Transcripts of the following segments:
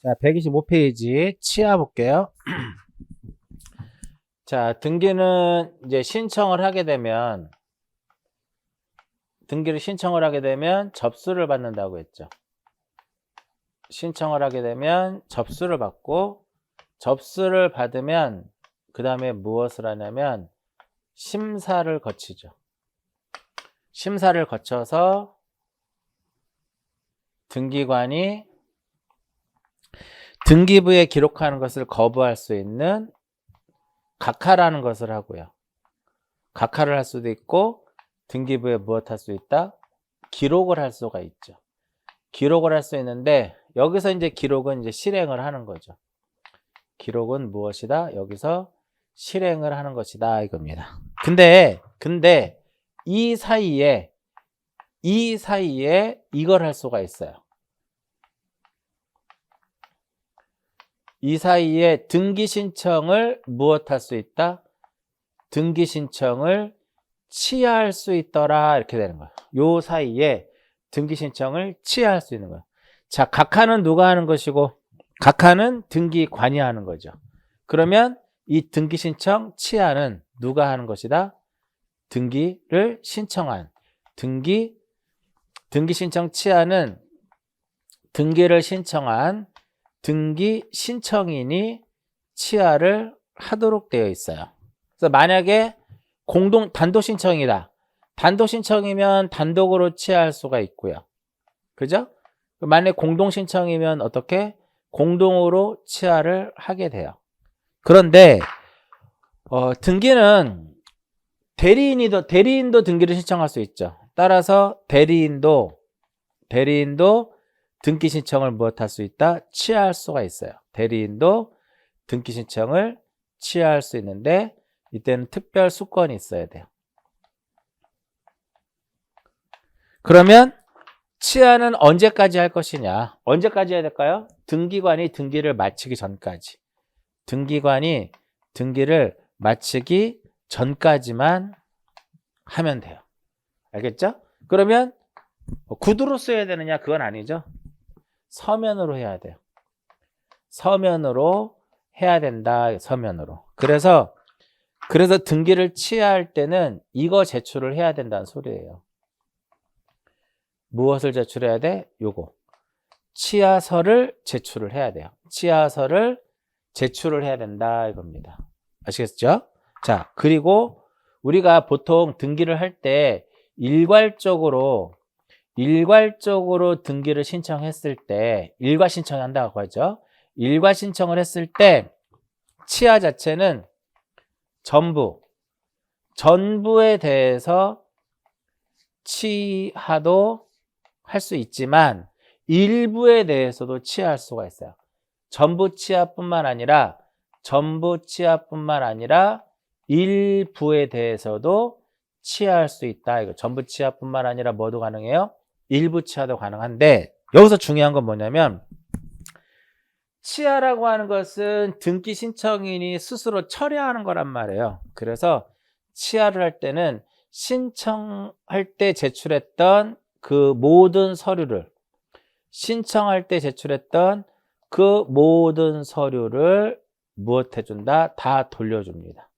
자, 125페이지 치아 볼게요. 자, 등기는 이제 신청을 하게 되면 접수를 받는다고 했죠. 신청을 하게 되면 접수를 받고, 접수를 받으면 그 다음에 무엇을 하냐면 심사를 거치죠. 심사를 거쳐서 등기관이 등기부에 기록하는 것을 거부할 수 있는 각하라는 것을 하고요. 각하를 할 수도 있고, 등기부에 무엇 할 수 있다? 기록을 할 수가 있죠. 기록을 할 수 있는데, 여기서 이제 기록은 이제 실행을 하는 거죠. 기록은 무엇이다? 여기서 실행을 하는 것이다, 이겁니다. 근데 이 사이에 이걸 할 수가 있어요. 이 사이에 등기 신청을 무엇 할 수 있다? 등기 신청을 취하할 수 있더라, 이렇게 되는 거예요. 요 사이에 등기 신청을 취하할 수 있는 거예요. 자, 각하는 누가 하는 것이고, 각하는 등기관이 하는 거죠. 그러면 이 등기 신청 취하는 누가 하는 것이다? 등기를 신청한 등기 신청 취하는 등기를 신청한 등기 신청인이 취하를 하도록 되어 있어요. 그래서 만약에 단독 신청이다. 단독 신청이면 단독으로 취하할 수가 있고요. 그죠? 만약에 공동 신청이면 어떻게? 공동으로 취하를 하게 돼요. 그런데 등기는 대리인도 등기를 신청할 수 있죠. 따라서 대리인도 등기 신청을 무엇 할 수 있다? 취하할 수가 있어요. 대리인도 등기 신청을 취하할 수 있는데, 이때는 특별 수건이 있어야 돼요. 그러면 취하는 언제까지 할 것이냐? 언제까지 해야 될까요? 등기관이 등기를 마치기 전까지. 등기관이 등기를 마치기 전까지만 하면 돼요. 알겠죠? 그러면 구두로 써야 되느냐? 그건 아니죠. 서면으로 해야 돼요. 서면으로 해야 된다. 서면으로. 그래서 등기를 취하할 때는 이거 제출을 해야 된다는 소리예요. 무엇을 제출해야 돼? 요거. 취하서를 제출을 해야 돼요. 취하서를 제출을 해야 된다, 이겁니다. 아시겠죠? 자, 그리고 우리가 보통 등기를 할 때 일괄적으로 등기를 신청했을 때, 일괄 신청한다고 하죠. 일괄 신청을 했을 때 취하 자체는 전부에 대해서 취하도 할 수 있지만 일부에 대해서도 취하할 수가 있어요. 전부 취하뿐만 아니라 일부에 대해서도 취하할 수 있다. 이거 전부 취하뿐만 아니라 뭐도 가능해요? 일부 취하도 가능한데, 여기서 중요한 건 뭐냐면, 취하라고 하는 것은 등기 신청인이 스스로 처리하는 거란 말이에요. 그래서 취하를 할 때는 신청할 때 제출했던 그 모든 서류를 무엇 해준다? 다 돌려줍니다.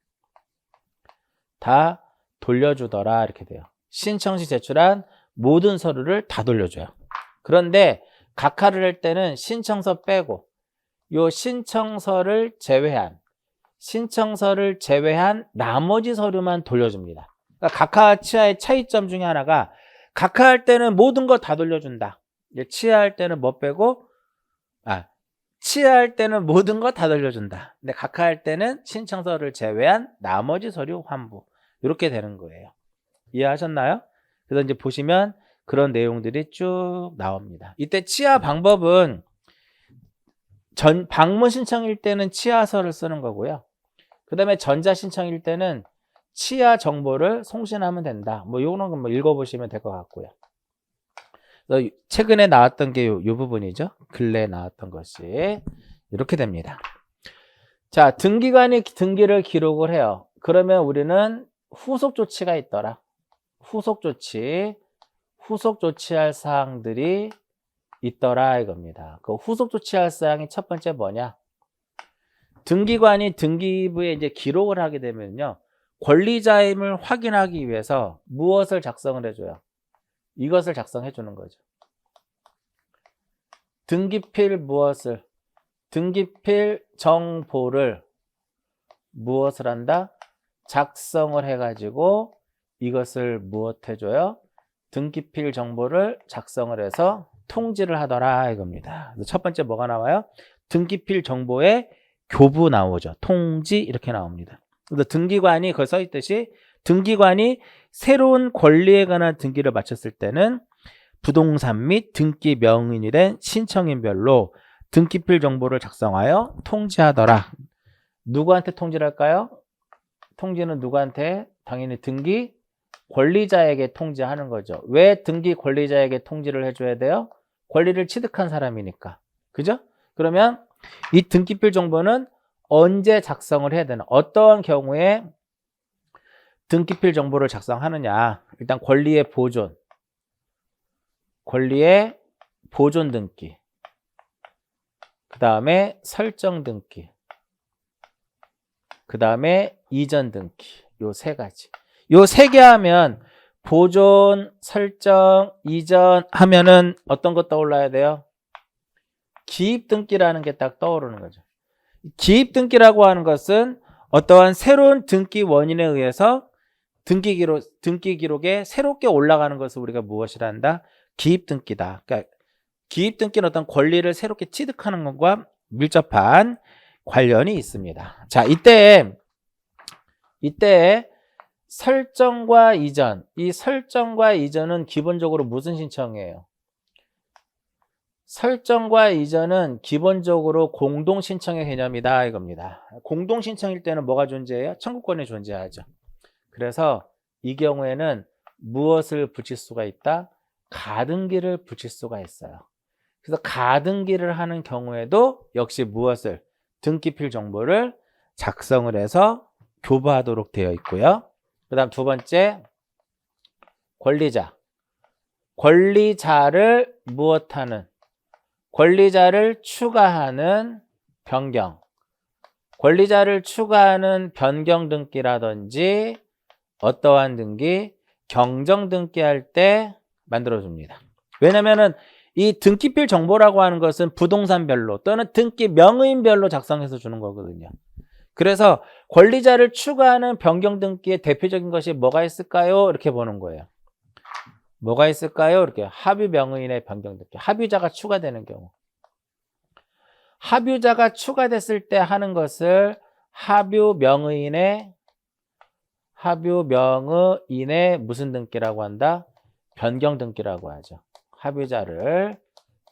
다 돌려주더라, 이렇게 돼요. 신청 시 제출한 모든 서류를 다 돌려줘요. 그런데 각하를 할 때는 신청서 빼고 요 신청서를 제외한 나머지 서류만 돌려줍니다. 그러니까 각하 취하의 차이점 중에 하나가, 각하할 때는 모든 거 다 돌려준다. 취하할 때는 뭐 빼고? 취하할 때는 모든 거 다 돌려준다. 근데 각하할 때는 신청서를 제외한 나머지 서류 환부. 이렇게 되는 거예요. 이해하셨나요? 그래서 이제 보시면 그런 내용들이 쭉 나옵니다. 이때 취하 방법은 방문 신청일 때는 취하서를 쓰는 거고요. 그 다음에 전자 신청일 때는 취하 정보를 송신하면 된다. 뭐 요런 거 읽어보시면 될 것 같고요. 최근에 나왔던 게 요 부분이죠. 근래에 나왔던 것이 이렇게 됩니다. 자, 등기관이 등기를 기록을 해요. 그러면 우리는 후속 조치가 있더라. 후속 조치할 사항들이 있더라 이겁니다. 그 후속 조치할 사항이 첫 번째 뭐냐? 등기관이 등기부에 이제 기록을 하게 되면요. 권리자임을 확인하기 위해서 무엇을 작성을 해줘요? 이것을 작성해 주는 거죠. 등기필 무엇을? 등기필 정보를 무엇을 한다? 작성을 해가지고 이것을 무엇 해줘요? 등기필 정보를 작성을 해서 통지를 하더라 이겁니다. 첫 번째 뭐가 나와요? 등기필 정보에 교부 나오죠. 통지 이렇게 나옵니다. 그래서 등기관이 거기 써 있듯이 등기관이 새로운 권리에 관한 등기를 마쳤을 때는 부동산 및 등기 명의인이 된 신청인별로 등기필 정보를 작성하여 통지하더라. 누구한테 통지를 할까요? 통지는 누구한테? 당연히 등기 권리자에게 통지하는 거죠. 왜 등기 권리자에게 통지를 해줘야 돼요? 권리를 취득한 사람이니까. 그죠? 그러면 이 등기필 정보는 언제 작성을 해야 되나? 어떠한 경우에 등기필 정보를 작성하느냐? 일단 권리의 보존 등기, 그 다음에 설정 등기, 그 다음에 이전 등기. 요 세 가지. 요 세 개 하면 보존, 설정, 이전 하면은 어떤 거 떠올라야 돼요? 기입 등기라는 게 딱 떠오르는 거죠. 기입 등기라고 하는 것은 어떠한 새로운 등기 원인에 의해서 등기 기록에 새롭게 올라가는 것을 우리가 무엇이라 한다? 기입 등기다. 그러니까 기입 등기는 어떤 권리를 새롭게 취득하는 것과 밀접한 관련이 있습니다. 자, 이때 설정과 이전, 이 설정과 이전은 기본적으로 무슨 신청이에요? 설정과 이전은 기본적으로 공동신청의 개념이다 이겁니다. 공동신청일 때는 뭐가 존재해요? 청구권이 존재하죠. 그래서 이 경우에는 무엇을 붙일 수가 있다? 가등기를 붙일 수가 있어요. 그래서 가등기를 하는 경우에도 역시 무엇을? 등기필 정보를 작성을 해서 교부하도록 되어 있고요. 그 다음 두 번째, 권리자를 무엇하는? 권리자를 추가하는 변경. 권리자를 추가하는 변경 등기라든지 어떠한 등기, 경정 등기할 때 만들어줍니다. 왜냐면은 이 등기필 정보라고 하는 것은 부동산별로 또는 등기 명의인별로 작성해서 주는 거거든요. 그래서 권리자를 추가하는 변경 등기의 대표적인 것이 뭐가 있을까요? 이렇게 보는 거예요. 뭐가 있을까요? 이렇게 합유 명의인의 변경 등기. 합유자가 추가되는 경우. 합유자가 추가됐을 때 하는 것을 합유 명의인의 무슨 등기라고 한다? 변경 등기라고 하죠. 합유자를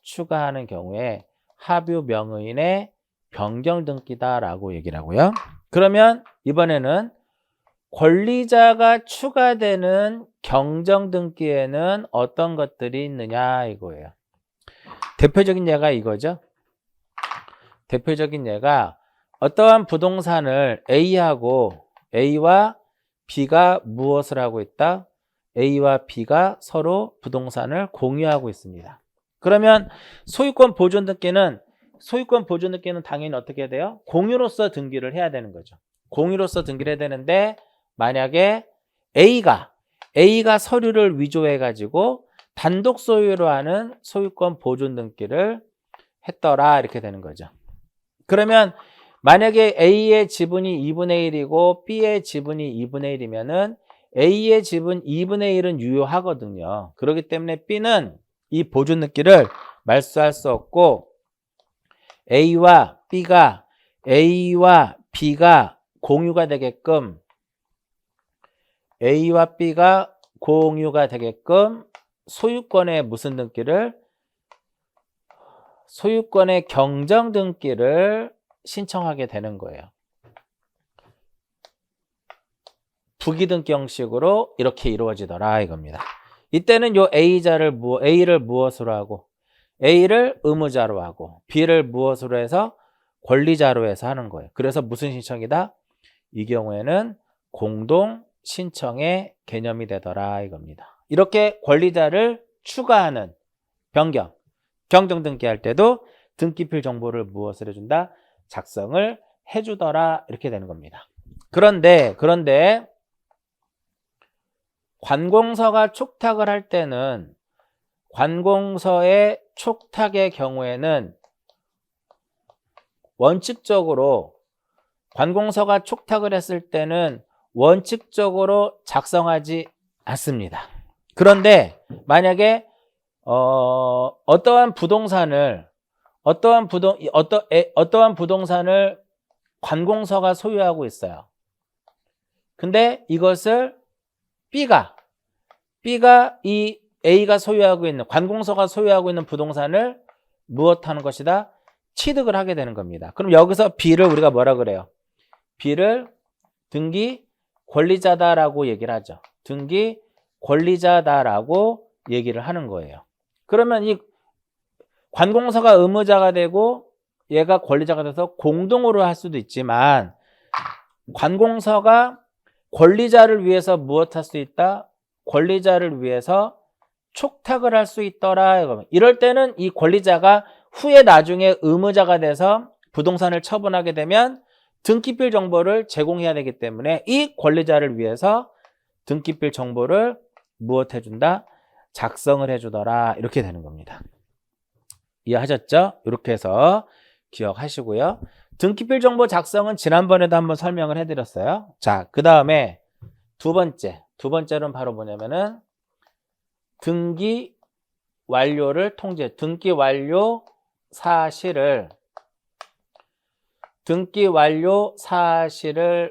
추가하는 경우에 합유 명의인의 변경 등기다라고 얘기를 하고요. 그러면 이번에는 권리자가 추가되는 경정 등기에는 어떤 것들이 있느냐 이거예요. 대표적인 예가 이거죠. 대표적인 예가 어떠한 부동산을 A와 B가 무엇을 하고 있다? A와 B가 서로 부동산을 공유하고 있습니다. 그러면 소유권 보존 등기는 당연히 어떻게 해야 돼요? 공유로서 등기를 해야 되는 거죠. 공유로서 등기를 해야 되는데 만약에 A가 서류를 위조해 가지고 단독 소유로 하는 소유권 보존 등기를 했더라 이렇게 되는 거죠. 그러면 만약에 A의 지분이 2분의 1이고 B의 지분이 2분의 1이면은 A의 지분 2분의 1은 유효하거든요. 그렇기 때문에 B는 이 보존 등기를 말소할 수 없고 A와 B가 공유가 되게끔 소유권의 무슨 등기를? 소유권의 경정 등기를 신청하게 되는 거예요. 부기등기 형식으로 이렇게 이루어지더라 이겁니다. 이때는 요 A를 무엇으로 하고 A를 의무자로 하고 B를 무엇으로 해서 권리자로 해서 하는 거예요. 그래서 무슨 신청이다? 이 경우에는 공동 신청의 개념이 되더라 이겁니다. 이렇게 권리자를 추가하는 변경, 경정 등기할 때도 등기필 정보를 무엇을 해준다? 작성을 해주더라. 이렇게 되는 겁니다. 그런데 관공서가 촉탁을 할 때는 관공서의 촉탁의 경우에는 원칙적으로 관공서가 촉탁을 했을 때는 원칙적으로 작성하지 않습니다. 그런데 만약에 어떠한 부동산을 관공서가 소유하고 있어요. 근데 이것을 B가 이 A가 소유하고 있는 관공서가 소유하고 있는 부동산을 무엇하는 것이다? 취득을 하게 되는 겁니다. 그럼 여기서 B를 우리가 뭐라 그래요? B를 등기 권리자다라고 얘기를 하죠. 등기 권리자다라고 얘기를 하는 거예요. 그러면 이 관공서가 의무자가 되고 얘가 권리자가 돼서 공동으로 할 수도 있지만 관공서가 권리자를 위해서 무엇 할 수 있다? 권리자를 위해서 촉탁을 할 수 있더라. 이럴 때는 이 권리자가 후에 나중에 의무자가 돼서 부동산을 처분하게 되면 등기필 정보를 제공해야 되기 때문에 이 권리자를 위해서 등기필 정보를 무엇 해준다? 작성을 해주더라. 이렇게 되는 겁니다. 이해하셨죠? 이렇게 해서 기억하시고요. 등기필 정보 작성은 지난번에도 한번 설명을 해드렸어요. 자, 그 다음에 두 번째는 바로 뭐냐면은 등기 완료를 통제, 등기 완료 사실을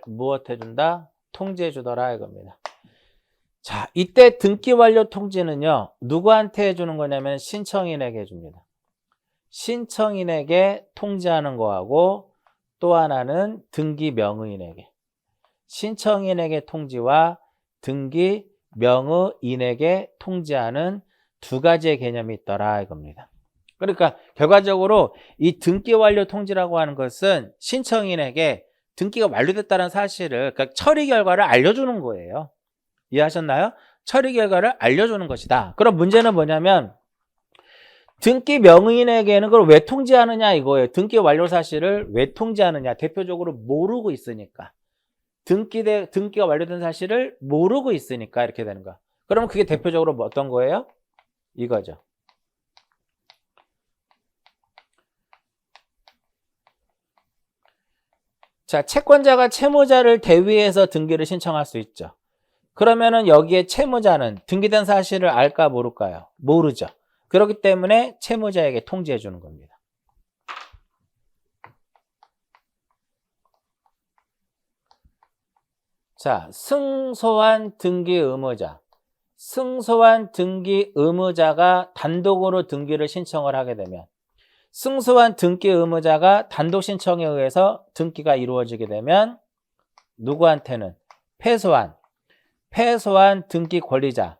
무엇 해준다? 통지해 주더라 이겁니다. 자, 이때 등기 완료 통지는요, 누구한테 해주는 거냐면 신청인에게 해줍니다. 신청인에게 통지하는 거하고 또 하나는 등기 명의인에게. 신청인에게 통지와 등기 명의인에게 통지하는 두 가지의 개념이 있더라 이겁니다. 그러니까 결과적으로 이 등기 완료 통지라고 하는 것은 신청인에게 등기가 완료됐다는 사실을, 그러니까 처리 결과를 알려주는 거예요. 이해하셨나요? 처리 결과를 알려주는 것이다. 그럼 문제는 뭐냐면 등기 명의인에게는 그걸 왜 통지하느냐 이거예요. 등기 완료 사실을 왜 통지하느냐. 대표적으로 모르고 있으니까. 등기가 완료된 사실을 모르고 있으니까 이렇게 되는 거야. 그러면 그게 대표적으로 뭐 어떤 거예요? 이거죠. 자, 채권자가 채무자를 대위해서 등기를 신청할 수 있죠. 그러면은 여기에 채무자는 등기된 사실을 알까 모를까요? 모르죠. 그렇기 때문에 채무자에게 통지해 주는 겁니다. 자, 승소한 등기 의무자. 승소한 등기 의무자가 단독으로 등기를 신청을 하게 되면 승소한 등기 의무자가 단독 신청에 의해서 등기가 이루어지게 되면 누구한테는 패소한 등기 권리자.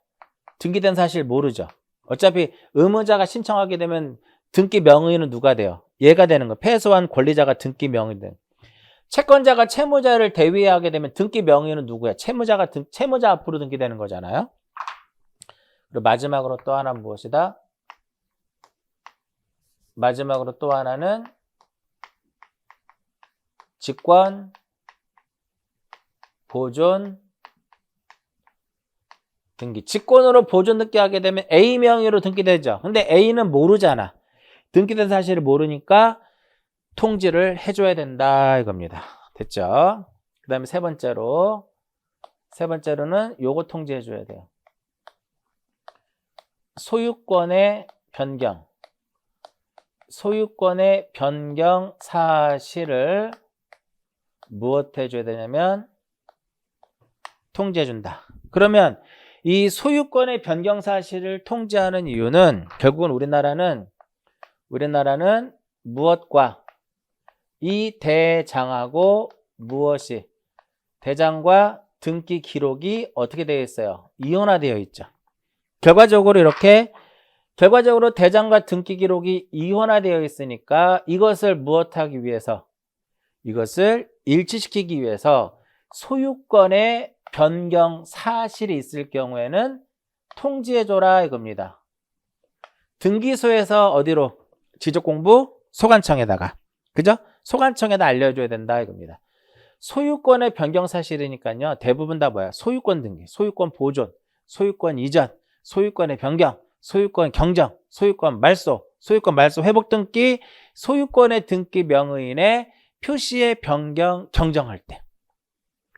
등기된 사실 모르죠. 어차피 의무자가 신청하게 되면 등기 명의는 누가 돼요? 얘가 되는 거예요. 패소한 권리자가 등기 명의된. 채권자가 채무자를 대위하게 되면 등기 명의는 누구야? 채무자 앞으로 등기되는 거잖아요. 그리고 마지막으로 또 하나는 무엇이다? 마지막으로 또 하나는 직권, 보존, 등기. 직권으로 보존 등기하게 되면 A 명의로 등기되죠. 근데 A는 모르잖아. 등기된 사실을 모르니까 통지를 해줘야 된다 이겁니다. 됐죠? 그 다음에 세 번째로는 요거 통지해줘야 돼요. 소유권의 변경 사실을 무엇 해줘야 되냐면 통지해준다. 그러면 이 소유권의 변경 사실을 통지하는 이유는 결국은 우리나라는 무엇과 이 대장하고 무엇이 대장과 등기 기록이 어떻게 되어 있어요? 이혼화되어 있죠. 결과적으로 대장과 등기 기록이 이혼화되어 있으니까 이것을 무엇하기 위해서 이것을 일치시키기 위해서 소유권의 변경 사실이 있을 경우에는 통지해줘라 이겁니다. 등기소에서 어디로? 지적공부 소관청에다가. 그죠? 소관청에다 알려줘야 된다 이겁니다. 소유권의 변경 사실이니까요. 대부분 다 뭐야? 소유권 등기, 소유권 보존, 소유권 이전, 소유권의 변경, 소유권 경정, 소유권 말소, 소유권 말소 회복 등기, 소유권의 등기 명의인의 표시의 변경, 경정할 때.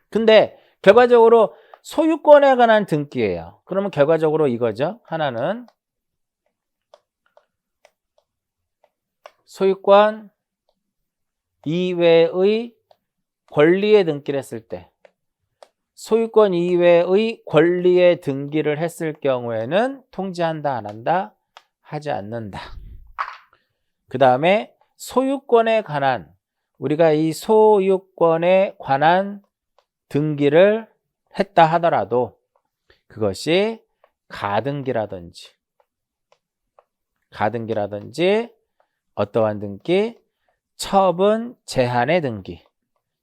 근데 결과적으로 소유권에 관한 등기예요. 그러면 결과적으로 이거죠. 하나는 소유권 이외의 권리의 등기를 했을 때, 소유권 이외의 권리의 등기를 했을 경우에는 통지한다, 안 한다? 하지 않는다. 그 다음에 소유권에 관한, 우리가 이 소유권에 관한 등기를 했다 하더라도 그것이 가등기라든지 어떠한 등기, 처분 제한의 등기,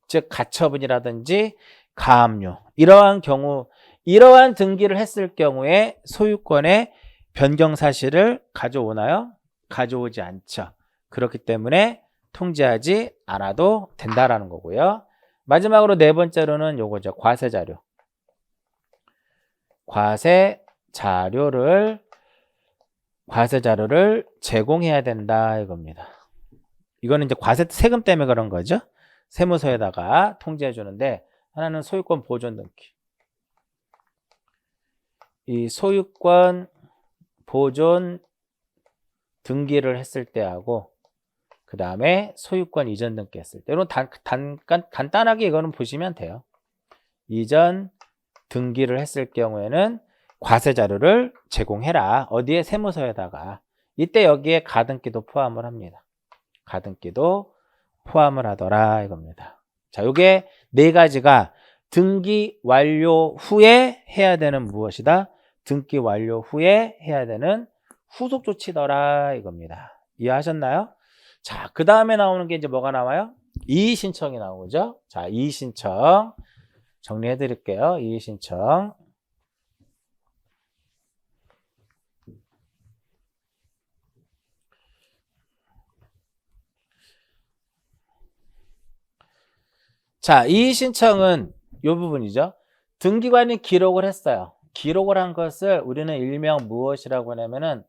즉 가처분이라든지 가압류, 이러한 경우, 이러한 등기를 했을 경우에 소유권의 변경 사실을 가져오나요? 가져오지 않죠. 그렇기 때문에 통지하지 않아도 된다라는 거고요. 마지막으로 네 번째로는 요거죠. 과세 자료. 과세 자료를 제공해야 된다 이겁니다. 이거는 이제 과세 세금 때문에 그런 거죠. 세무서에다가 통지해 주는데, 하나는 소유권 보존 등기. 이 소유권 보존 등기를 했을 때하고 그 다음에 소유권 이전 등기 했을 때, 이런 간단하게 이거는 보시면 돼요. 이전 등기를 했을 경우에는 과세 자료를 제공해라. 어디에? 세무서에다가. 이때 여기에 가등기도 포함을 합니다. 가등기도 포함을 하더라 이겁니다. 자, 요게 네 가지가 등기 완료 후에 해야 되는 무엇이다? 등기 완료 후에 해야 되는 후속 조치더라 이겁니다. 이해하셨나요? 자, 그 다음에 나오는 게 이제 뭐가 나와요? 이의신청이 나오죠. 자, 이의신청 정리해 드릴게요. 이의신청. 자, 이의신청은 이 부분이죠. 등기관이 기록을 했어요. 기록을 한 것을 우리는 일명 무엇이라고 하냐면은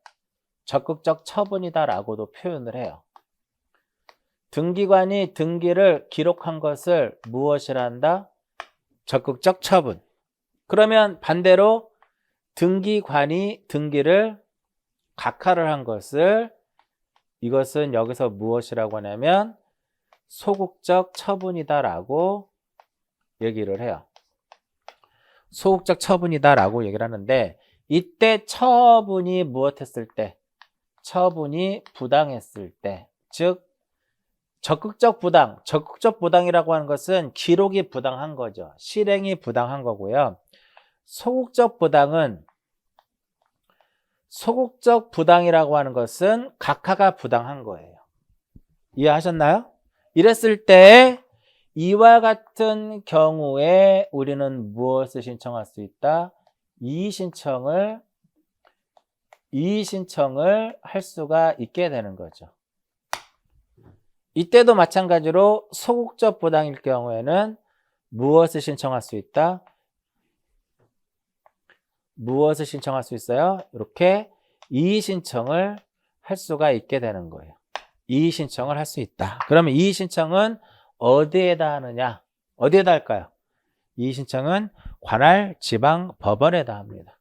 적극적 처분이다라고도 표현을 해요. 등기관이 등기를 기록한 것을 무엇이라 한다? 적극적 처분. 그러면 반대로 등기관이 등기를 각하를 한 것을, 이것은 여기서 무엇이라고 하냐면 소극적 처분이다라고 얘기를 해요. 소극적 처분이다라고 얘기를 하는데, 이때 처분이 무엇했을 때? 처분이 부당했을 때, 즉 적극적 부당이라고 하는 것은 기록이 부당한 거죠. 실행이 부당한 거고요. 소극적 부당이라고 하는 것은 각하가 부당한 거예요. 이해하셨나요? 이랬을 때 이와 같은 경우에 우리는 무엇을 신청할 수 있다? 이의신청을 할 수가 있게 되는 거죠. 이때도 마찬가지로 소극적 부당일 경우에는 무엇을 신청할 수 있다? 무엇을 신청할 수 있어요? 이렇게 이의신청을 할 수가 있게 되는 거예요. 이의신청을 할 수 있다. 그러면 이의신청은 어디에다 하느냐? 어디에다 할까요? 이의신청은 관할 지방 법원에다 합니다.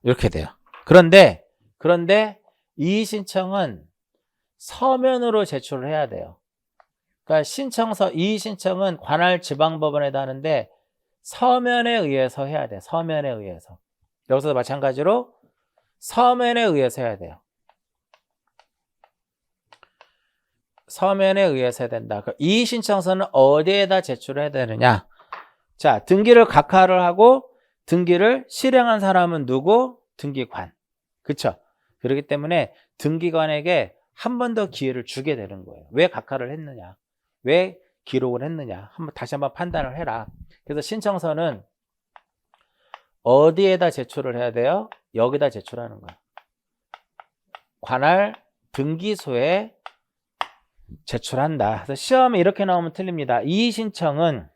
이렇게 돼요. 그런데 이의신청은 서면으로 제출을 해야 돼요. 그러니까 이의신청은 관할 지방법원에다 하는데 서면에 의해서 해야 돼. 서면에 의해서. 여기서도 마찬가지로 서면에 의해서 해야 돼요. 서면에 의해서 해야 된다. 이의신청서는 어디에다 제출을 해야 되느냐? 자, 등기를 각하를 하고 등기를 실행한 사람은 누구? 등기관. 그쵸? 그렇기 때문에 등기관에게 한 번 더 기회를 주게 되는 거예요. 왜 각하를 했느냐? 왜 기록을 했느냐? 다시 한번 판단을 해라. 그래서 신청서는 어디에다 제출을 해야 돼요? 여기다 제출하는 거예요. 관할 등기소에 제출한다. 그래서 시험에 이렇게 나오면 틀립니다. 이의신청은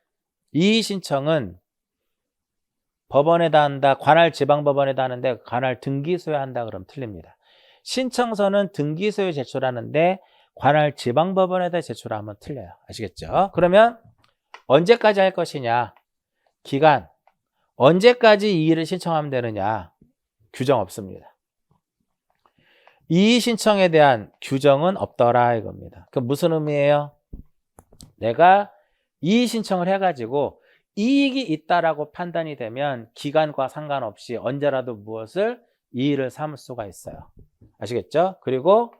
법원에다 한다. 관할 지방법원에다 하는데 관할 등기소에 한다. 그러면 틀립니다. 신청서는 등기소에 제출하는데 관할 지방법원에다 제출하면 틀려요. 아시겠죠? 그러면 언제까지 할 것이냐? 기간. 언제까지 이의를 신청하면 되느냐? 규정 없습니다. 이의 신청에 대한 규정은 없더라 이겁니다. 그 무슨 의미예요? 내가 이의 신청을 해가지고 이익이 있다라고 판단이 되면 기간과 상관없이 언제라도 무엇을 이의를 삼을 수가 있어요. 아시겠죠? 그리고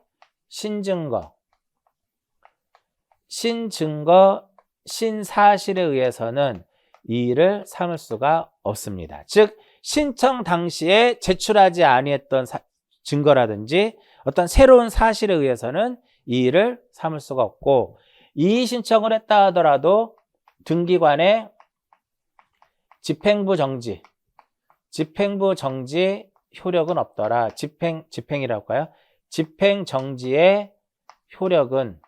신증거, 신사실에 의해서는 이의를 삼을 수가 없습니다. 즉 신청 당시에 제출하지 아니했던 증거라든지 어떤 새로운 사실에 의해서는 이의를 삼을 수가 없고, 이의 신청을 했다 하더라도 등기관의 집행부 정지 효력은 없더라. 집행이라고 할까요? 집행 정지의 효력은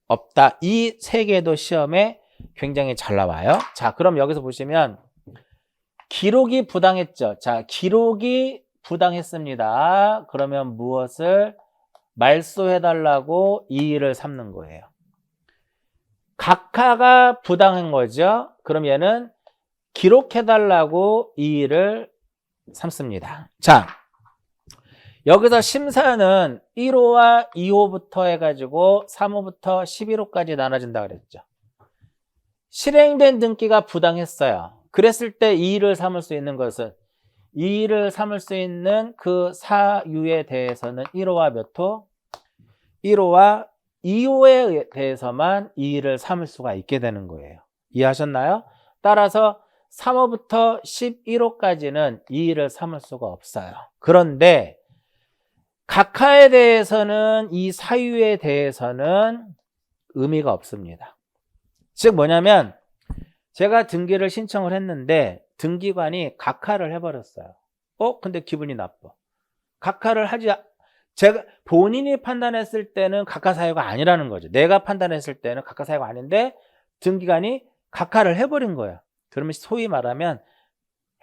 없다. 이 세 개도 시험에 굉장히 잘 나와요. 자, 그럼 여기서 보시면 기록이 부당했죠. 자, 기록이 부당했습니다. 그러면 무엇을 말소해달라고 이의를 삼는 거예요. 각하가 부당한 거죠. 그럼 얘는 기록해달라고 이의를 삼습니다. 자, 여기서 심사는 1호와 2호부터 해가지고 3호부터 11호까지 나눠진다 그랬죠. 실행된 등기가 부당했어요. 그랬을 때 이의를 삼을 수 있는 것은, 이의를 삼을 수 있는 그 사유에 대해서는 1호와 몇 호? 1호와 2호에 대해서만 이의를 삼을 수가 있게 되는 거예요. 이해하셨나요? 따라서 3호부터 11호까지는 이의를 삼을 수가 없어요. 그런데 각하에 대해서는, 이 사유에 대해서는 의미가 없습니다. 즉 뭐냐면 제가 등기를 신청을 했는데 등기관이 각하를 해버렸어요. 근데 기분이 나빠. 각하를 제가 본인이 판단했을 때는 각하 사유가 아니라는 거죠. 내가 판단했을 때는 각하 사유가 아닌데 등기관이 각하를 해버린 거야. 그러면 소위 말하면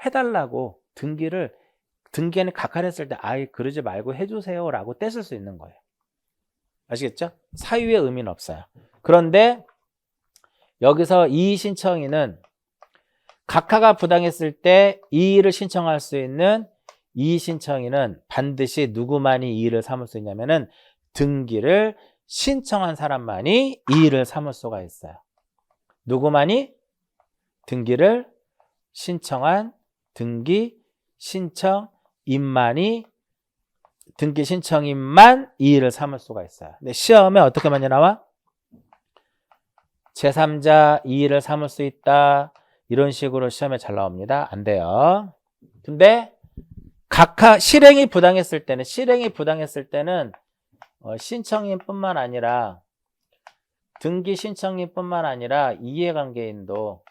해달라고 등기관이 각하를 했을 때 그러지 말고 해주세요 라고 떼쓸 수 있는 거예요. 아시겠죠? 사유의 의미는 없어요. 그런데 여기서 이의 신청인은 각하가 부당했을 때 이의를 신청할 수 있는 이의 신청인은 반드시 누구만이 이의를 삼을 수 있냐면은 등기를 신청한 사람만이 이의를 삼을 수가 있어요. 누구만이? 등기를 신청한 등기 신청인만이, 등기 신청인만 이의를 삼을 수가 있어요. 근데 시험에 어떻게 많이 나와? 제3자 이의를 삼을 수 있다. 이런 식으로 시험에 잘 나옵니다. 안 돼요. 근데 각하 실행이 부당했을 때는 신청인뿐만 아니라 등기 신청인뿐만 아니라 이해관계인도,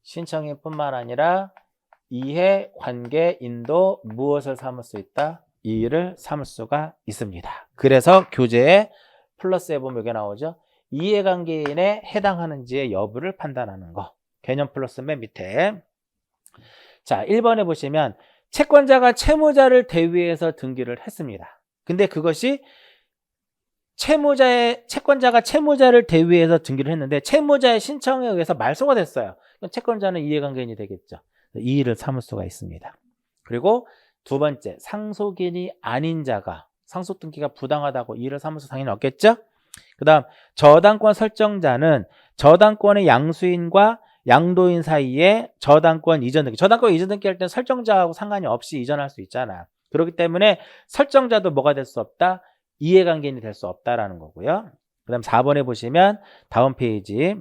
신청인뿐만 아니라 이해관계인도 무엇을 삼을 수 있다? 이의를 삼을 수가 있습니다. 그래서 교재에 플러스에 보면 이게 나오죠. 이해관계인에 해당하는지의 여부를 판단하는 거. 개념 플러스 맨 밑에. 자, 1번에 보시면 채권자가 채무자를 대위해서 등기를 했습니다. 근데 그것이 채권자가 채무자를 대위해서 등기를 했는데 채무자의 신청에 의해서 말소가 됐어요. 채권자는 이해관계인이 되겠죠. 이의를 삼을 수가 있습니다. 그리고 두 번째, 상속인이 아닌 자가 상속 등기가 부당하다고 이의를 삼을 수 당연히 없겠죠. 그 다음 저당권 설정자는 저당권의 양수인과 양도인 사이에 저당권 이전 등기 할 때는 설정자하고 상관이 없이 이전할 수 있잖아. 그렇기 때문에 설정자도 뭐가 될 수 없다? 이해관계인이 될 수 없다라는 거고요. 그 다음 4번에 보시면 다음 페이지,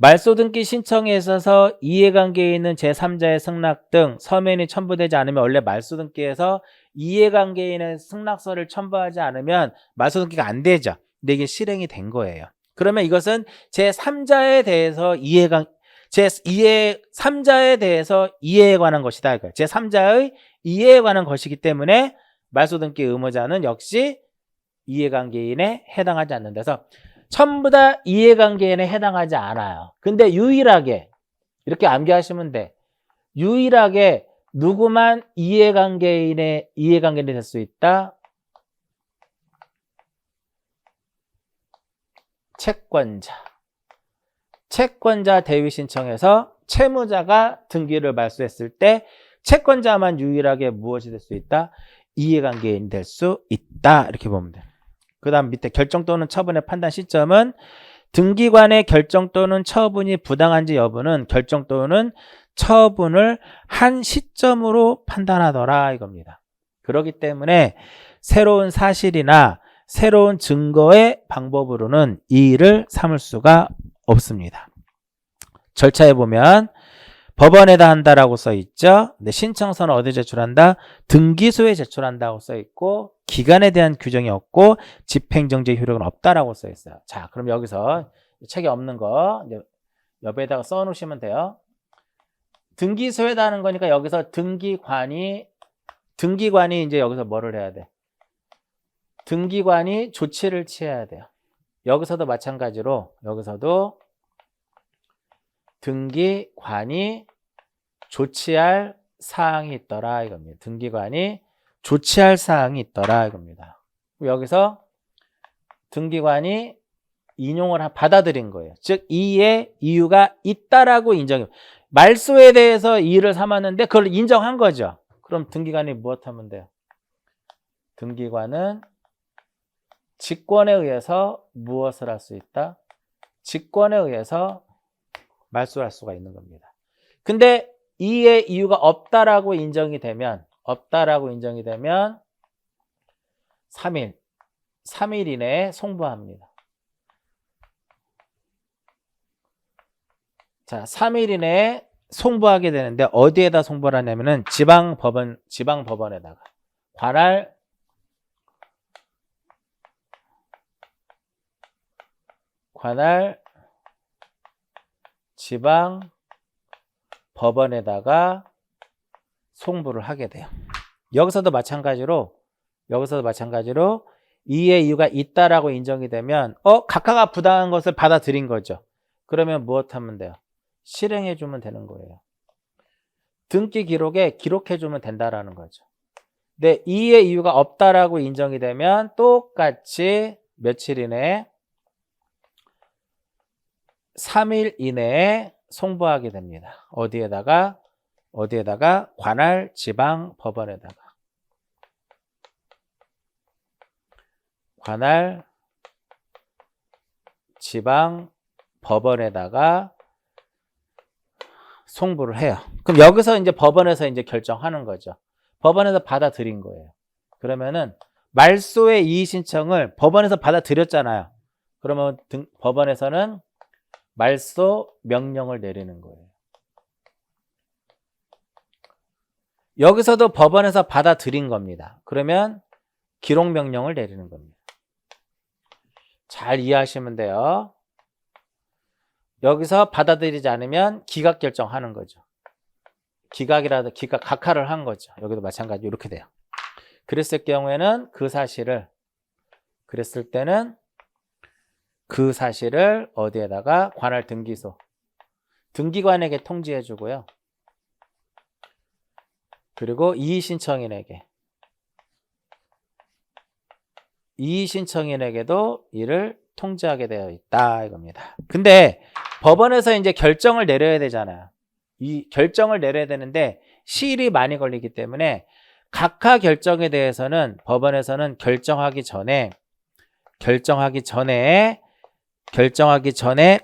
말소 등기 신청에 있어서 이해관계에 있는 제3자의 승낙 등 서면이 첨부되지 않으면 원래 말소 등기에서 이해관계에 있는 승낙서를 첨부하지 않으면 말소 등기가 안 되죠. 근데 이게 실행이 된 거예요. 그러면 이것은 제3자에 대해서 제3자에 대해서 이해에 관한 것이다. 제3자의 이해에 관한 것이기 때문에 말소 등기 의무자는 역시 이해관계인에 해당하지 않는다. 그래서 전부 다 이해관계인에 해당하지 않아요. 근데 유일하게 이렇게 암기하시면 돼. 유일하게 누구만 이해관계인이 될 수 있다? 채권자. 채권자 대위 신청에서 채무자가 등기를 말소했을 때 채권자만 유일하게 무엇이 될 수 있다? 이해관계인이 될 수 있다. 이렇게 보면 돼. 그 다음 밑에 결정 또는 처분의 판단 시점은 등기관의 결정 또는 처분이 부당한지 여부는 결정 또는 처분을 한 시점으로 판단하더라 이겁니다. 그렇기 때문에 새로운 사실이나 새로운 증거의 방법으로는 이 일을 삼을 수가 없습니다. 절차에 보면 법원에다 한다라고 써 있죠. 근데 신청서는 어디 제출한다? 등기소에 제출한다고 써 있고 기간에 대한 규정이 없고 집행정지 효력은 없다라고 써 있어요. 자, 그럼 여기서 책에 없는 거 이제 옆에다가 써 놓으시면 돼요. 등기소에다 하는 거니까 여기서 등기관이 이제 여기서 뭐를 해야 돼? 등기관이 조치를 취해야 돼요. 여기서도 마찬가지로 여기서도 등기관이 조치할 사항이 있더라 이겁니다. 등기관이 조치할 사항이 있더라 이겁니다. 여기서 등기관이 인용을 받아들인 거예요. 즉 이의 이유가 있다라고 인정해요. 말소에 대해서 이의를 삼았는데 그걸 인정한 거죠. 그럼 등기관이 무엇하면 돼요? 등기관은 직권에 의해서 무엇을 할 수 있다? 직권에 의해서 말소할 수가 있는 겁니다. 근데 이의 이유가 없다라고 인정이 되면 3일 이내에 송부합니다. 자, 3일 이내에 송부하게 되는데 어디에다 송부를 하냐면은 지방법원에다가 관할 지방법원에다가 송부를 하게 돼요. 여기서도 마찬가지로 이의 이유가 있다라고 인정이 되면 각하가 부당한 것을 받아들인 거죠. 그러면 무엇하면 돼요? 실행해 주면 되는 거예요. 등기 기록에 기록해 주면 된다라는 거죠. 근데 이의 이유가 없다라고 인정이 되면 똑같이 며칠 이내에 3일 이내에 송부하게 됩니다. 어디에다가 관할 지방법원에다가 관할 지방법원에다가 송부를 해요. 그럼 여기서 이제 법원에서 이제 결정하는 거죠. 법원에서 받아들인 거예요. 그러면은 말소의 이의 신청을 법원에서 받아들였잖아요. 그러면 법원에서는 말소 명령을 내리는 거예요. 여기서도 법원에서 받아들인 겁니다. 그러면 기록 명령을 내리는 겁니다. 잘 이해하시면 돼요. 여기서 받아들이지 않으면 기각 결정하는 거죠. 각하를 한 거죠. 여기도 마찬가지 이렇게 돼요. 그랬을 경우에는 그랬을 때는 그 사실을 어디에다가 관할 등기소 등기관에게 통지해 주고요. 그리고 이의신청인에게도 이를 통지하게 되어 있다 이겁니다. 근데 법원에서 이제 결정을 내려야 되잖아요. 이 결정을 내려야 되는데 시일이 많이 걸리기 때문에 각하 결정에 대해서는 법원에서는 결정하기 전에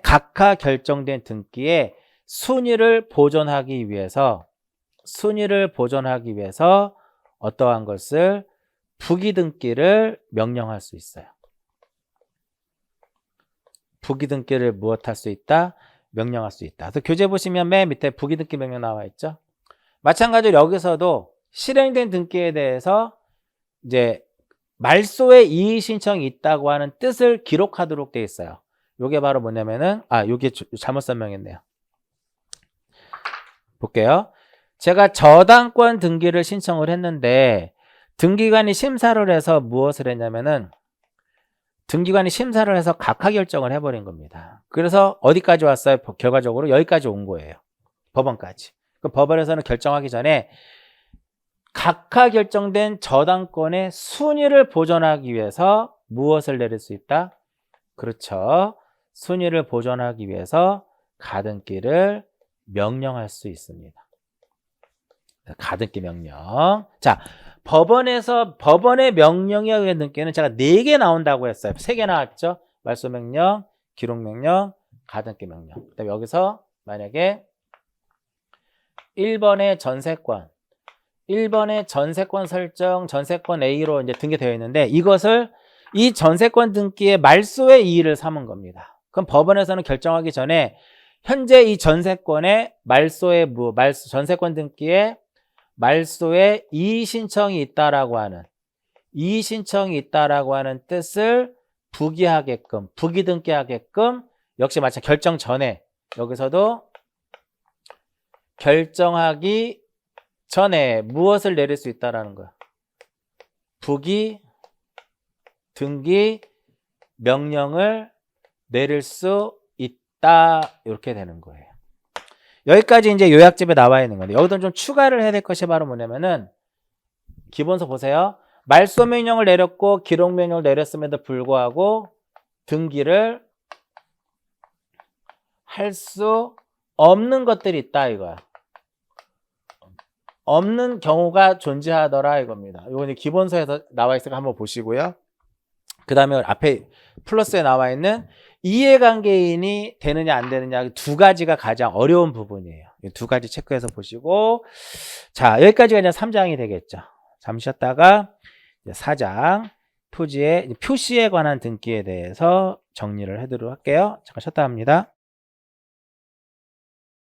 각하 결정된 등기에 순위를 보존하기 위해서 어떠한 것을 부기등기를 명령할 수 있어요. 부기등기를 무엇할 수 있다? 명령할 수 있다. 그래서 교재 보시면 맨 밑에 부기등기 명령 나와 있죠. 마찬가지로 여기서도 실행된 등기에 대해서 이제 말소에 이의 신청이 있다고 하는 뜻을 기록하도록 돼 있어요. 요게 바로 뭐냐면은 요게 잘못 설명했네요. 볼게요. 제가 저당권 등기를 신청을 했는데 등기관이 심사를 해서 무엇을 했냐면은 등기관이 심사를 해서 각하 결정을 해버린 겁니다. 그래서 어디까지 왔어요? 결과적으로 여기까지 온 거예요. 법원까지. 그 법원에서는 결정하기 전에 각하 결정된 저당권의 순위를 보존하기 위해서 무엇을 내릴 수 있다? 그렇죠. 순위를 보존하기 위해서 가등기를 명령할 수 있습니다. 가등기 명령. 자, 법원의 명령에 의한 등기는 제가 4개 나온다고 했어요. 3개 나왔죠? 말소 명령, 기록 명령, 가등기 명령. 그다음에 여기서 만약에 1번의 전세권 설정, 전세권 A로 이제 등기되어 있는데 이것을 이 전세권 등기의 말소의 이의를 삼은 겁니다. 그럼 법원에서는 결정하기 전에 현재 이 전세권의 전세권 등기에 말소에 이의 신청이 있다라고 하는 뜻을 부기등기하게끔 역시 마찬가지 결정 전에 여기서도 결정하기 전에 무엇을 내릴 수 있다라는 거야. 부기등기 명령을 내릴 수 있다. 이렇게 되는 거예요. 여기까지 이제 요약집에 나와 있는 건데 여기도 좀 추가를 해야 될 것이 바로 뭐냐면은 기본서 보세요. 말소 명령을 내렸고 기록 명령을 내렸음에도 불구하고 등기를 할 수 없는 것들이 있다 이거야. 없는 경우가 존재하더라 이겁니다. 이건 기본서에서 나와 있으니까 한번 보시고요. 그 다음에 앞에 플러스에 나와 있는 이해관계인이 되느냐 안 되느냐 2가지가 가장 어려운 부분이에요. 이 2가지 체크해서 보시고 자 여기까지가 이제 3장이 되겠죠. 잠시 쉬었다가 4장 토지의 표시에 관한 등기에 대해서 정리를 해드리도록 할게요. 잠깐 쉬었다 합니다.